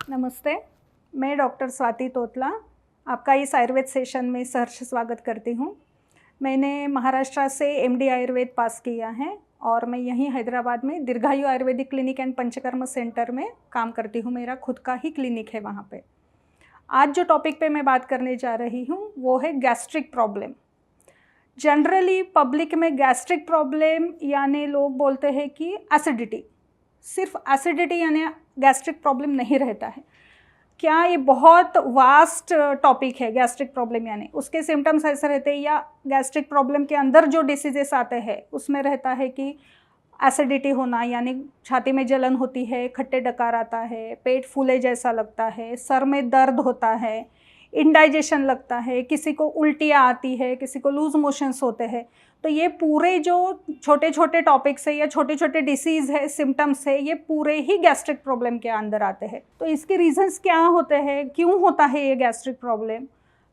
नमस्ते, मैं डॉक्टर स्वाति तोतला आपका इस आयुर्वेद सेशन में सहर्ष स्वागत करती हूँ। मैंने महाराष्ट्र से एमडी आयुर्वेद पास किया है और मैं यहीं हैदराबाद में दीर्घायु Ayurvedic clinic and panchakarma centre में काम करती हूँ। मेरा खुद का ही क्लिनिक है वहाँ पे। आज जो टॉपिक पे मैं बात करने जा रही हूँ वो है गैस्ट्रिक प्रॉब्लम। जनरली पब्लिक में गैस्ट्रिक प्रॉब्लम यानी लोग बोलते हैं कि एसिडिटी, सिर्फ एसिडिटी यानी गैस्ट्रिक प्रॉब्लम नहीं रहता है। क्या ये बहुत वास्ट टॉपिक है। गैस्ट्रिक प्रॉब्लम यानी उसके सिम्टम्स ऐसे रहते हैं, या गैस्ट्रिक प्रॉब्लम के अंदर जो डिसीजेस आते हैं उसमें रहता है कि एसिडिटी होना यानी छाती में जलन होती है, खट्टे डकार आता है, पेट फूले जैसा लगता है, सर में दर्द होता है, इंडाइजेशन लगता है, किसी को उल्टियाँ आती है, किसी को लूज मोशंस होते हैं। तो ये पूरे जो छोटे छोटे टॉपिक्स है या छोटे छोटे डिसीज़ है, सिम्टम्स है, ये पूरे ही गैस्ट्रिक प्रॉब्लम के अंदर आते हैं। तो इसके रीजंस क्या होते हैं, क्यों होता है ये गैस्ट्रिक प्रॉब्लम।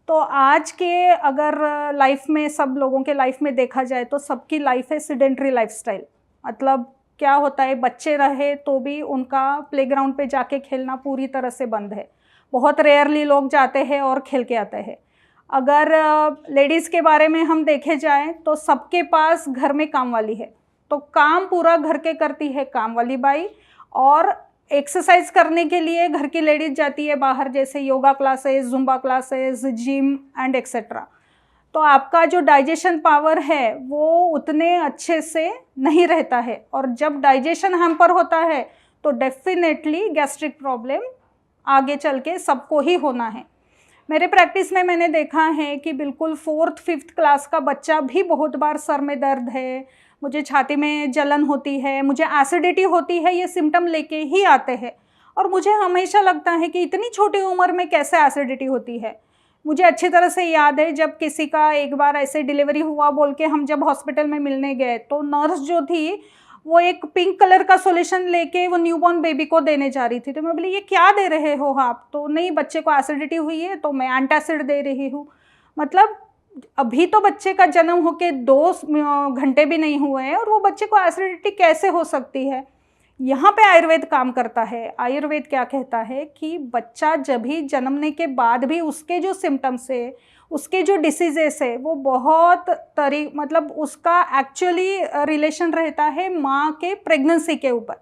तो आज के अगर लाइफ में सब लोगों के लाइफ में देखा जाए तो सबकी लाइफ है सीडेंटरी लाइफस्टाइल। मतलब क्या होता है, बच्चे रहे तो भी उनका प्लेग्राउंड पे जाके खेलना पूरी तरह से बंद है। बहुत रेयरली लोग जाते हैं और खेल के आते हैं। अगर लेडीज़ के बारे में हम देखे जाएं तो सबके पास घर में काम वाली है, तो काम पूरा घर के करती है काम वाली बाई, और एक्सरसाइज करने के लिए घर की लेडीज़ जाती है बाहर, जैसे yoga classes, Zumba classes, gym and etcetera. तो आपका जो डाइजेशन पावर है वो उतने अच्छे से नहीं रहता है, और जब डाइजेशन हैम्पर होता है तो डेफिनेटली गैस्ट्रिक प्रॉब्लम आगे चल के सबको ही होना है। मेरे प्रैक्टिस में मैंने देखा है कि बिल्कुल 4th 5th क्लास का बच्चा भी बहुत बार सर में दर्द है, मुझे छाती में जलन होती है, मुझे एसिडिटी होती है, ये सिम्टम लेके ही आते हैं। और मुझे हमेशा लगता है कि इतनी छोटी उम्र में कैसे एसिडिटी होती है। मुझे अच्छी तरह से याद है जब किसी का एक बार ऐसे डिलीवरी हुआ बोल के हम जब हॉस्पिटल में मिलने गए तो नर्स जो थी वो एक पिंक कलर का सॉल्यूशन लेके वो न्यूबॉर्न बेबी को देने जा रही थी। तो मैं बोली ये क्या दे रहे हो आप। तो नहीं, बच्चे को एसिडिटी हुई है तो मैं एंटासिड दे रही हूँ। मतलब अभी तो बच्चे का जन्म होके 2 घंटे भी नहीं हुए हैं और वो बच्चे को एसिडिटी कैसे हो सकती है। यहाँ पे आयुर्वेद काम करता है। आयुर्वेद क्या कहता है कि बच्चा जब भी जन्मने के बाद भी उसके जो सिम्टम्स है, उसके जो डिसीजेस है, वो बहुत मतलब उसका एक्चुअली रिलेशन रहता है माँ के प्रेगनेंसी के ऊपर।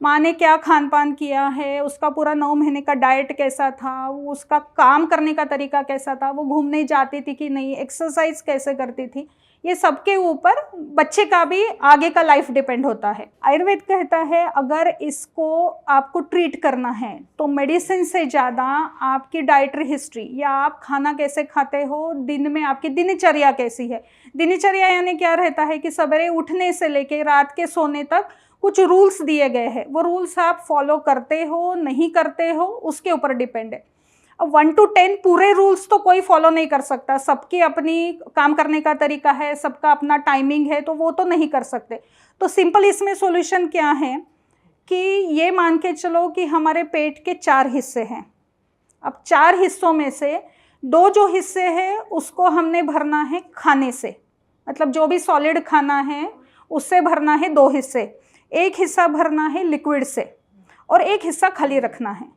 माँ ने क्या खान पान किया है, उसका पूरा 9 महीने का डाइट कैसा था, उसका काम करने का तरीका कैसा था, वो घूमने जाती थी कि नहीं, एक्सरसाइज कैसे करती थी, ये सबके ऊपर बच्चे का भी आगे का लाइफ डिपेंड होता है। आयुर्वेद कहता है अगर इसको आपको ट्रीट करना है तो मेडिसिन से ज़्यादा आपकी डाइटरी हिस्ट्री या आप खाना कैसे खाते हो, दिन में आपकी दिनचर्या कैसी है। दिनचर्या यानी क्या रहता है कि सवेरे उठने से लेके रात के सोने तक कुछ रूल्स दिए गए हैं, वो रूल्स आप फॉलो करते हो नहीं करते हो उसके ऊपर डिपेंड है। अब 1 to 10 पूरे रूल्स तो कोई फॉलो नहीं कर सकता, सबकी अपनी काम करने का तरीका है, सबका अपना टाइमिंग है, तो वो तो नहीं कर सकते। तो सिंपल इसमें सॉल्यूशन क्या है कि ये मान के चलो कि हमारे पेट के 4 हिस्से हैं। अब 4 हिस्सों में से 2 जो हिस्से हैं उसको हमने भरना है खाने से, मतलब जो भी सॉलिड खाना है उससे भरना है 2 हिस्से। एक हिस्सा भरना है लिक्विड से और एक हिस्सा खाली रखना है।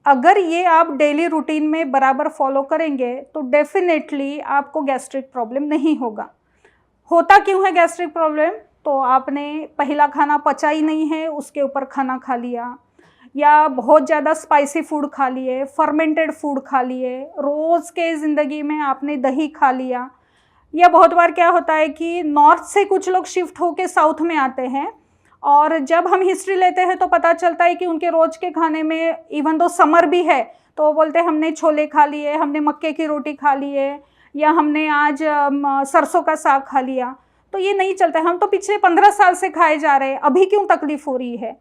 अगर ये आप डेली रूटीन में बराबर फॉलो करेंगे तो डेफिनेटली आपको गैस्ट्रिक प्रॉब्लम नहीं होगा। होता क्यों है गैस्ट्रिक प्रॉब्लम, तो आपने पहला खाना पचा ही नहीं है, उसके ऊपर खाना खा लिया, या बहुत ज़्यादा स्पाइसी फूड खा लिए, फर्मेंटेड फूड खा लिए, रोज़ के ज़िंदगी में आपने दही खा लिया। या बहुत बार क्या होता है कि नॉर्थ से कुछ लोग शिफ्ट होके साउथ में आते हैं और जब हम हिस्ट्री लेते हैं तो पता चलता है कि उनके रोज के खाने में इवन दो समर भी है तो वो बोलते हैं हमने छोले खा लिए, हमने मक्के की रोटी खा लिए, या हमने आज सरसों का साग खा लिया। तो ये नहीं चलता है, हम तो पिछले 15 साल से खाए जा रहे हैं, अभी क्यों तकलीफ हो रही है।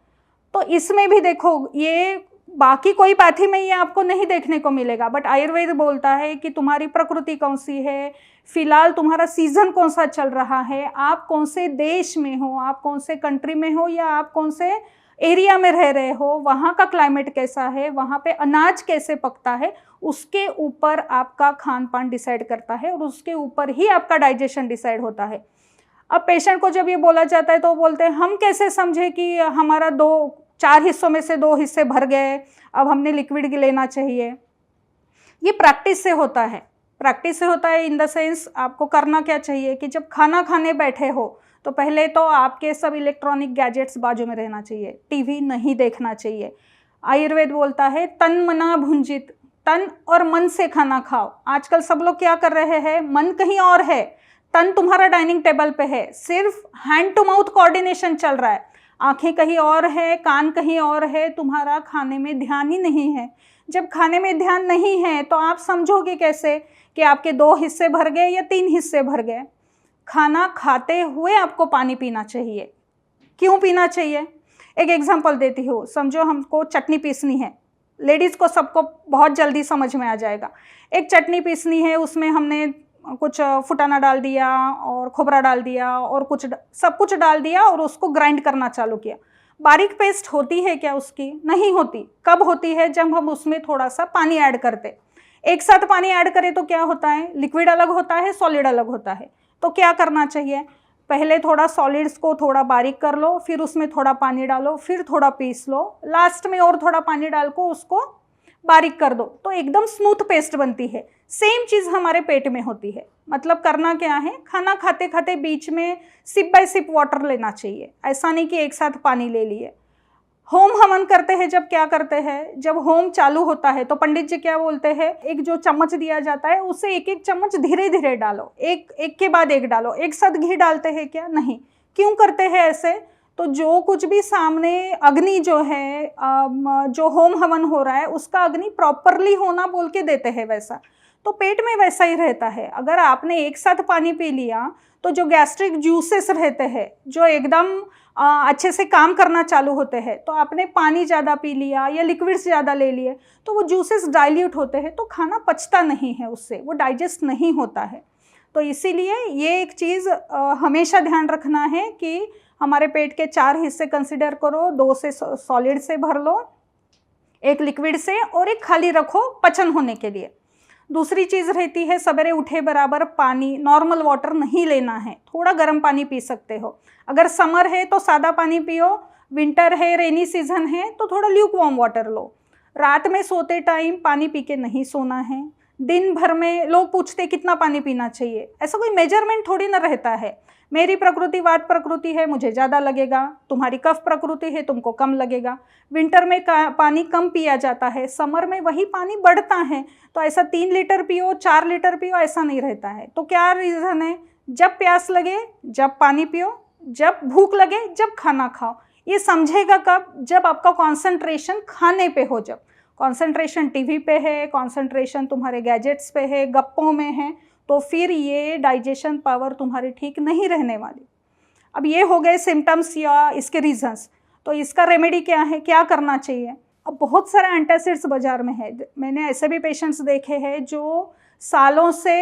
तो इसमें भी देखो, ये बाकी कोई पैथी में ये आपको नहीं देखने को मिलेगा, बट आयुर्वेद बोलता है कि तुम्हारी प्रकृति कौन सी है, फिलहाल तुम्हारा सीजन कौन सा चल रहा है, आप कौन से देश में हो, आप कौन से कंट्री में हो, या आप कौन से एरिया में रह रहे हो, वहाँ का क्लाइमेट कैसा है, वहाँ पे अनाज कैसे पकता है, उसके ऊपर आपका खान पान डिसाइड करता है और उसके ऊपर ही आपका डाइजेशन डिसाइड होता है। अब पेशेंट को जब ये बोला जाता है तो बोलते हैं हम कैसे समझे कि हमारा 2 4 हिस्सों में से 2 हिस्से भर गए, अब हमने लिक्विड लेना चाहिए। ये प्रैक्टिस से होता है। प्रैक्टिस से होता है इन द सेंस आपको करना क्या चाहिए कि जब खाना खाने बैठे हो तो पहले तो आपके सब इलेक्ट्रॉनिक गैजेट्स बाजू में रहना चाहिए, टीवी नहीं देखना चाहिए। आयुर्वेद बोलता है तन मना भुंजित, तन और मन से खाना खाओ। आजकल सब लोग क्या कर रहे हैं, मन कहीं और है, तन तुम्हारा डाइनिंग टेबल पे है, सिर्फ हैंड टू माउथ कोऑर्डिनेशन चल रहा है, आंखें कहीं और है, कान कहीं और है, तुम्हारा खाने में ध्यान ही नहीं है। जब खाने में ध्यान नहीं है तो आप समझोगे कैसे कि आपके 2 हिस्से भर गए या 3 हिस्से भर गए। खाना खाते हुए आपको पानी पीना चाहिए। क्यों पीना चाहिए? एक एग्जांपल देती हूँ। समझो हमको चटनी पीसनी है, लेडीज़ को सबको बहुत जल्दी समझ में आ जाएगा। एक चटनी पीसनी है, उसमें हमने कुछ फुटाना डाल दिया और खोबरा डाल दिया और सब कुछ डाल दिया और उसको ग्राइंड करना चालू किया। बारीक पेस्ट होती है क्या उसकी? नहीं होती। कब होती है? जब हम उसमें थोड़ा सा पानी ऐड करते। एक साथ पानी ऐड करें तो क्या होता है, लिक्विड अलग होता है, सॉलिड अलग होता है। तो क्या करना चाहिए, पहले थोड़ा सॉलिड्स को थोड़ा बारीक कर लो, फिर उसमें थोड़ा पानी डालो, फिर थोड़ा पीस लो, लास्ट में और थोड़ा पानी डाल को उसको बारीक कर दो, तो एकदम स्मूथ पेस्ट बनती है। सेम चीज़ हमारे पेट में होती है। मतलब करना क्या है, खाना खाते खाते बीच में सिप बाय सिप वाटर लेना चाहिए, ऐसा नहीं कि एक साथ पानी ले लिए। होम हवन करते हैं जब क्या करते हैं, जब होम चालू होता है तो पंडित जी क्या बोलते हैं, एक जो चम्मच दिया जाता है उसे एक एक चम्मच धीरे धीरे डालो, एक के बाद एक डालो। एक साथ घी डालते हैं क्या? नहीं। क्यों करते हैं ऐसे? तो जो कुछ भी सामने अग्नि जो है, जो होम हवन हो रहा है उसका अग्नि प्रॉपरली होना बोल के देते हैं वैसा। तो पेट में वैसा ही रहता है। अगर आपने एक साथ पानी पी लिया तो जो गैस्ट्रिक जूसेस रहते हैं जो एकदम अच्छे से काम करना चालू होते हैं, तो आपने पानी ज़्यादा पी लिया या लिक्विड्स ज़्यादा ले लिए तो वो जूसेस डाइल्यूट होते हैं, तो खाना पचता नहीं है, उससे वो डाइजेस्ट नहीं होता है। तो इसीलिए ये एक चीज़ हमेशा ध्यान रखना है कि हमारे पेट के 4 हिस्से कंसिडर करो, 2 से सॉलिड से भर लो, 1 लिक्विड से और 1 खाली रखो पचन होने के लिए। दूसरी चीज़ रहती है सवेरे उठे बराबर पानी, नॉर्मल वाटर नहीं लेना है, थोड़ा गर्म पानी पी सकते हो। अगर समर है तो सादा पानी पियो, विंटर है, रेनी सीजन है तो थोड़ा ल्यूक वार्म वाटर लो। रात में सोते टाइम पानी पी के नहीं सोना है। दिन भर में लोग पूछते कितना पानी पीना चाहिए, ऐसा कोई मेजरमेंट थोड़ी ना रहता है। मेरी प्रकृति वात प्रकृति है, मुझे ज़्यादा लगेगा, तुम्हारी कफ प्रकृति है, तुमको कम लगेगा। विंटर में पानी कम पिया जाता है, समर में वही पानी बढ़ता है। तो ऐसा 3 लीटर पियो, 4 लीटर पियो, ऐसा नहीं रहता है। तो क्या रीज़न है, जब प्यास लगे जब पानी पियो, जब भूख लगे जब खाना खाओ। ये समझेगा कब, जब आपका कॉन्सेंट्रेशन खाने पे हो। जब कॉन्सेंट्रेशन टीवी पे है, कॉन्सेंट्रेशन तुम्हारे गैजेट्स पे है, गप्पों में है, तो फिर ये डाइजेशन पावर तुम्हारी ठीक नहीं रहने वाली। अब ये हो गए सिम्टम्स या इसके रीजंस। तो इसका रेमेडी क्या है, क्या करना चाहिए? अब बहुत सारे एंटासिड्स बाजार में है। मैंने ऐसे भी पेशेंट्स देखे हैं जो सालों से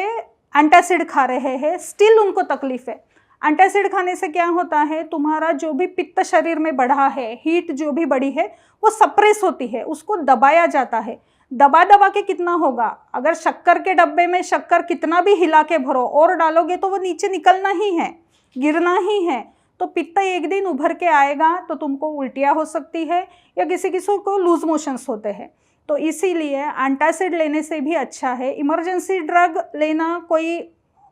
एंटासिड खा रहे हैं, स्टिल उनको तकलीफ है। एंटासिड खाने से क्या होता है, तुम्हारा जो भी पित्त शरीर में बढ़ा है, हीट जो भी बढ़ी है वो सप्रेस होती है, उसको दबाया जाता है। दबा दबा के कितना होगा, अगर शक्कर के डब्बे में शक्कर कितना भी हिला के भरो और डालोगे तो वो नीचे निकलना ही है, गिरना ही है। तो पित्त एक दिन उभर के आएगा तो तुमको उल्टियाँ हो सकती है या किसी किसी को लूज मोशंस होते हैं। तो इसीलिए एंटासिड लेने से भी अच्छा है। इमरजेंसी ड्रग लेना कोई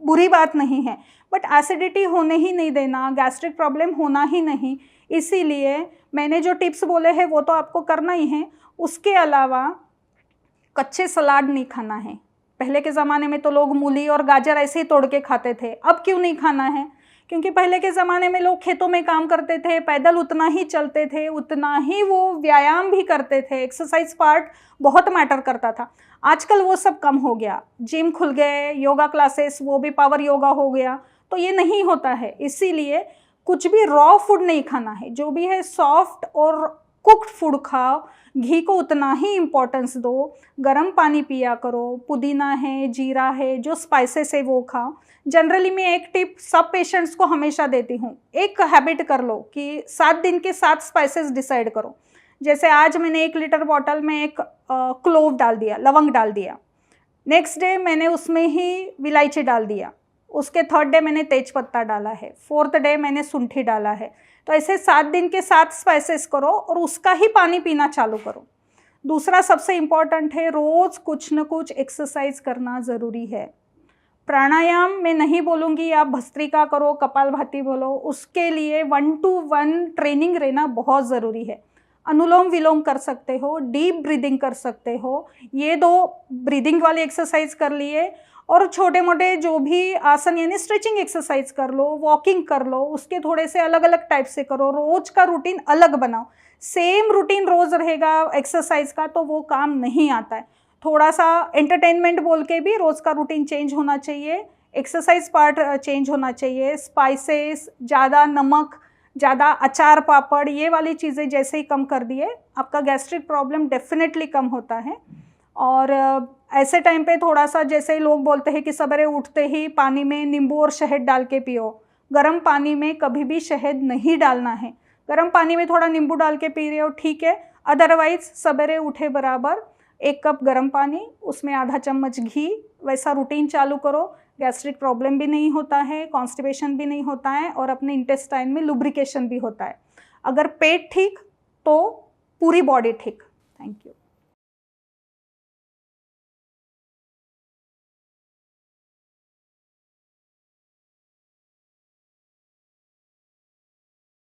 बुरी बात नहीं है, बट एसिडिटी होने ही नहीं देना, गैस्ट्रिक प्रॉब्लम होना ही नहीं। इसीलिए मैंने जो टिप्स बोले हैं वो तो आपको करना ही है। उसके अलावा कच्चे सलाद नहीं खाना है। पहले के ज़माने में तो लोग मूली और गाजर ऐसे ही तोड़ के खाते थे, अब क्यों नहीं खाना है? क्योंकि पहले के ज़माने में लोग खेतों में काम करते थे, पैदल उतना ही चलते थे, उतना ही वो व्यायाम भी करते थे, एक्सरसाइज पार्ट बहुत मैटर करता था। आजकल वो सब कम हो गया, जिम खुल गए, योगा क्लासेस, वो भी पावर योगा हो गया, तो ये नहीं होता है। इसीलिए कुछ भी रॉ फूड नहीं खाना है, जो भी है सॉफ्ट और कुक्ड फूड खाओ। घी को उतना ही इम्पोर्टेंस दो, गर्म पानी पिया करो, पुदीना है, जीरा है, जो स्पाइसेस है वो खाओ। जनरली मैं एक टिप सब पेशेंट्स को हमेशा देती हूँ, एक हैबिट कर लो कि 7 दिन के 7 स्पाइसेस डिसाइड करो। जैसे आज मैंने 1 लीटर बॉटल में एक क्लोव डाल दिया, लवंग डाल दिया, नेक्स्ट डे मैंने उसमें ही इलायची डाल दिया, उसके 3rd डे मैंने तेज पत्ता डाला है, 4th डे मैंने सूंठी डाला है। तो ऐसे 7 दिन के 7 स्पाइसेस करो और उसका ही पानी पीना चालू करो। दूसरा सबसे इम्पॉर्टेंट है, रोज़ कुछ न कुछ एक्सरसाइज करना ज़रूरी है। प्राणायाम मैं नहीं बोलूँगी आप भस्त्रिका करो, कपालभाति बोलो, उसके लिए 1 to 1 ट्रेनिंग रहना बहुत ज़रूरी है। अनुलोम विलोम कर सकते हो, डीप ब्रीदिंग कर सकते हो, ये 2 ब्रीदिंग वाली एक्सरसाइज कर लिए, और छोटे मोटे जो भी आसन यानी स्ट्रेचिंग एक्सरसाइज कर लो, वॉकिंग कर लो, उसके थोड़े से अलग अलग टाइप से करो। रोज़ का रूटीन अलग बनाओ, सेम रूटीन रोज़ रहेगा एक्सरसाइज का तो वो काम नहीं आता है। थोड़ा सा एंटरटेनमेंट बोल के भी रोज़ का रूटीन चेंज होना चाहिए, एक्सरसाइज पार्ट चेंज होना चाहिए। स्पाइसेस, ज़्यादा नमक, ज़्यादा अचार पापड़, ये वाली चीज़ें जैसे ही कम कर दिए, आपका गैस्ट्रिक प्रॉब्लम डेफिनेटली कम होता है। और ऐसे टाइम पे थोड़ा सा, जैसे लोग बोलते हैं कि सवेरे उठते ही पानी में नींबू और शहद डाल के पियो, गर्म पानी में कभी भी शहद नहीं डालना है। गर्म पानी में थोड़ा नींबू डाल के पी रहे हो ठीक है, अदरवाइज सवेरे उठे बराबर 1 कप गर्म पानी, उसमें आधा चम्मच घी, वैसा रूटीन चालू करो। गैस्ट्रिक प्रॉब्लम भी नहीं होता है, कॉन्स्टिपेशन भी नहीं होता है, और अपने इंटेस्टाइन में लुब्रिकेशन भी होता है। अगर पेट ठीक तो पूरी बॉडी ठीक। Thank you.